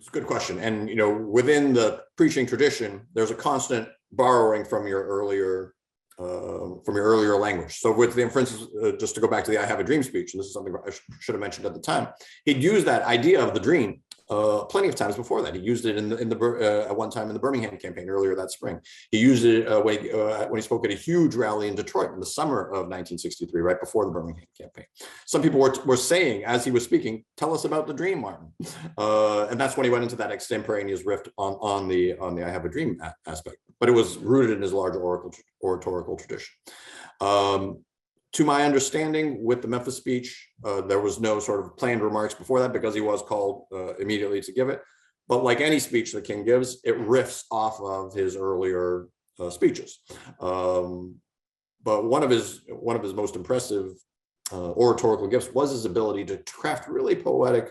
It's a good question. And, within the preaching tradition, there's a constant borrowing from your earlier language. So with the, for instance, just to go back to the "I Have a Dream" speech, and this is something I should have mentioned at the time, he'd used that idea of the dream plenty of times before that. He used it at one time in the Birmingham campaign earlier that spring. He used it when he spoke at a huge rally in Detroit in the summer of 1963, right before the Birmingham campaign. Some people were saying as he was speaking, "Tell us about the dream, Martin," and that's when he went into that extemporaneous riff on the "I Have a Dream" aspect. But it was rooted in his larger oratorical tradition. To my understanding, with the Memphis speech, there was no sort of planned remarks before that because he was called immediately to give it. But like any speech the king gives, it riffs off of his earlier speeches. But one of his most impressive oratorical gifts was his ability to craft really poetic,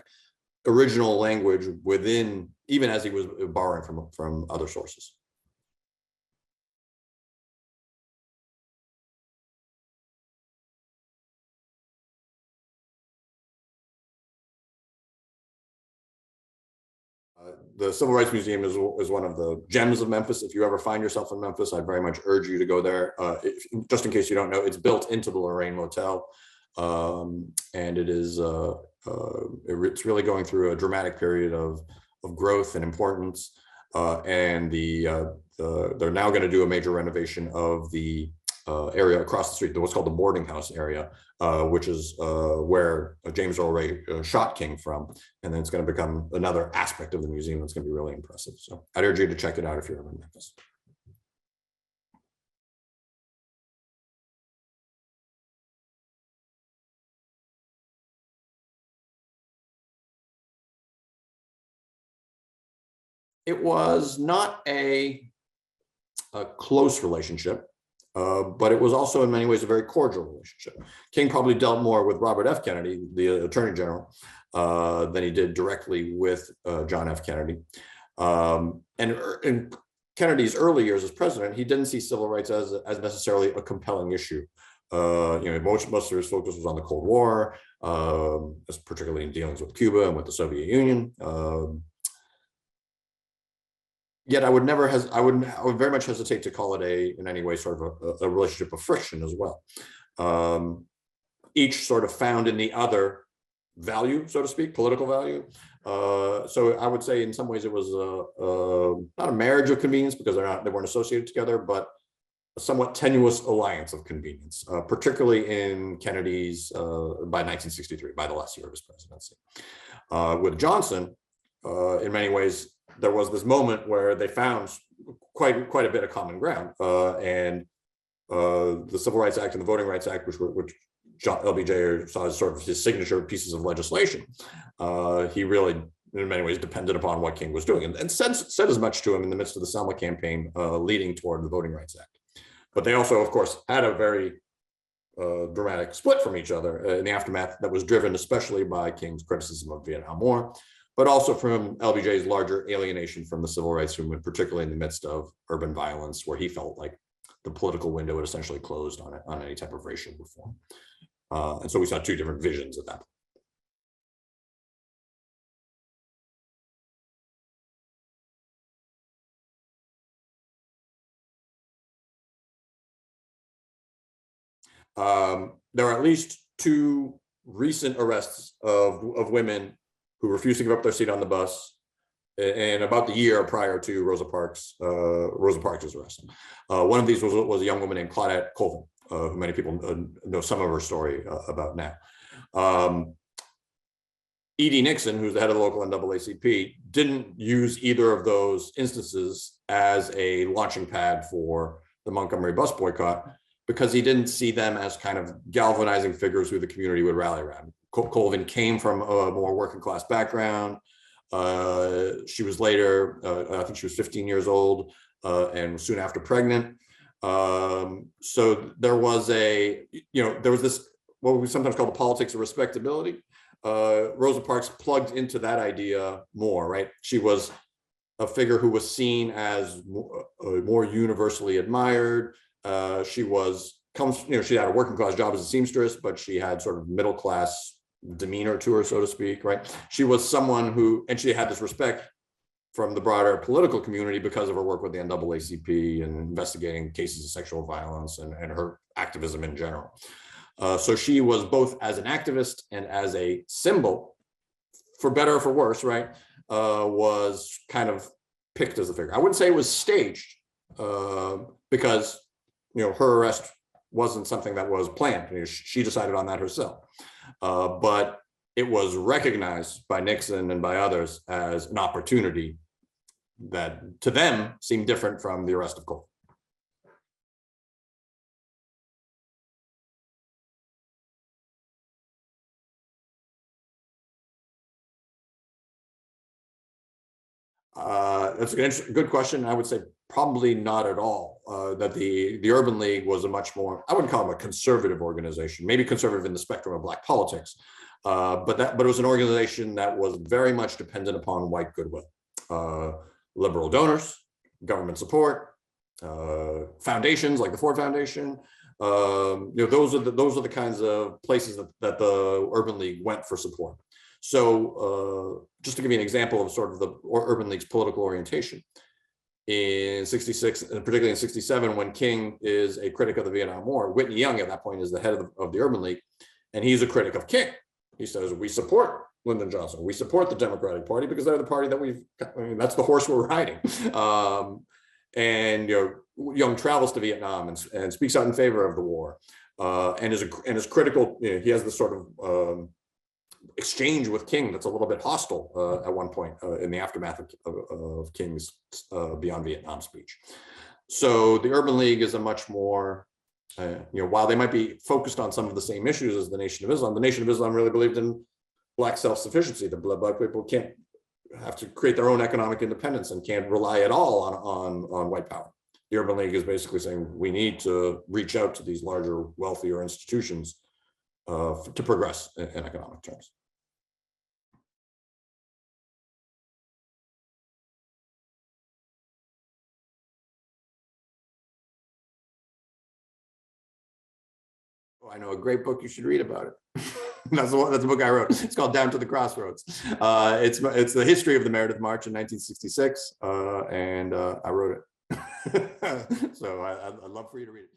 original language within, even as he was borrowing from other sources. The Civil Rights Museum is one of the gems of Memphis. If you ever find yourself in Memphis, I'd very much urge you to go there. Just in case you don't know, it's built into the Lorraine Motel, and it is it's really going through a dramatic period of growth and importance. And they're now going to do a major renovation of the area across the street, what's called the boarding house area, which is where James Earl Ray shot King from. And then it's going to become another aspect of the museum that's going to be really impressive. So I'd urge you to check it out if you're ever in Memphis. It was not a close relationship. But it was also in many ways a very cordial relationship. King probably dealt more with Robert F. Kennedy, the Attorney General, than he did directly with John F. Kennedy. And in Kennedy's early years as president, he didn't see civil rights as necessarily a compelling issue. Most of his focus was on the Cold War, particularly in dealings with Cuba and with the Soviet Union. Yet I would very much hesitate to call it in any way sort of a relationship of friction as well. Each sort of found in the other value, so to speak, political value. So I would say in some ways it was not a marriage of convenience because they weren't associated together, but a somewhat tenuous alliance of convenience, particularly in Kennedy's by 1963, by the last year of his presidency. With Johnson, in many ways, there was this moment where they found quite a bit of common ground, and the Civil Rights Act and the Voting Rights Act, which LBJ saw as sort of his signature pieces of legislation, he really, in many ways, depended upon what King was doing, and said as much to him in the midst of the Selma campaign leading toward the Voting Rights Act. But they also, of course, had a very dramatic split from each other in the aftermath that was driven especially by King's criticism of the Vietnam War, but also from LBJ's larger alienation from the civil rights movement, particularly in the midst of urban violence, where he felt like the political window had essentially closed on any type of racial reform. And so we saw two different visions at that point. There are at least two recent arrests of women who refused to give up their seat on the bus, and about the year prior to Rosa Parks' arrest. One of these was a young woman named Claudette Colvin, who many people know some of her story about now. E.D. Nixon, who's the head of the local NAACP, didn't use either of those instances as a launching pad for the Montgomery bus boycott, because he didn't see them as kind of galvanizing figures who the community would rally around. Colvin came from a more working class background. She was later, I think she was 15 years old, and soon after pregnant. So there was this, what we sometimes call the politics of respectability. Rosa Parks plugged into that idea more, right? She was a figure who was seen as more universally admired. She had a working class job as a seamstress, but she had sort of middle class demeanor to her, so to speak, right? She was someone who, and she had this respect from the broader political community because of her work with the NAACP and investigating cases of sexual violence and her activism in general. So she was both as an activist and as a symbol, for better or for worse, right, was kind of picked as a figure. I wouldn't say it was staged because, her arrest wasn't something that was planned. She decided on that herself. But it was recognized by Nixon and by others as an opportunity that to them seemed different from the arrest of Cole. That's a good question. I would say probably not at all. That the Urban League was a much more, I wouldn't call them a conservative organization, maybe conservative in the spectrum of Black politics, but it was an organization that was very much dependent upon white goodwill, liberal donors, government support, foundations like the Ford Foundation. Those are the kinds of places that the Urban League went for support. So just to give you an example of sort of the Urban League's political orientation, in 66, and particularly in 67, when King is a critic of the Vietnam War, Whitney Young at that point is the head of the Urban League, and he's a critic of King. He says, we support Lyndon Johnson. We support the Democratic Party because they're the party that that's the horse we're riding. And Young travels to Vietnam and speaks out in favor of the war, and is critical. He has this sort of exchange with King that's a little bit hostile at one point in the aftermath of King's Beyond Vietnam speech. So the Urban League is a much more, while they might be focused on some of the same issues as the Nation of Islam, the Nation of Islam really believed in Black self-sufficiency. The Black people can't have to create their own economic independence and can't rely at all on white power. The Urban League is basically saying we need to reach out to these larger, wealthier institutions to progress in economic terms. Oh, I know a great book you should read about it. That's the book I wrote. It's called Down to the Crossroads. It's the history of the Meredith March in 1966, and I wrote it. So I'd love for you to read it.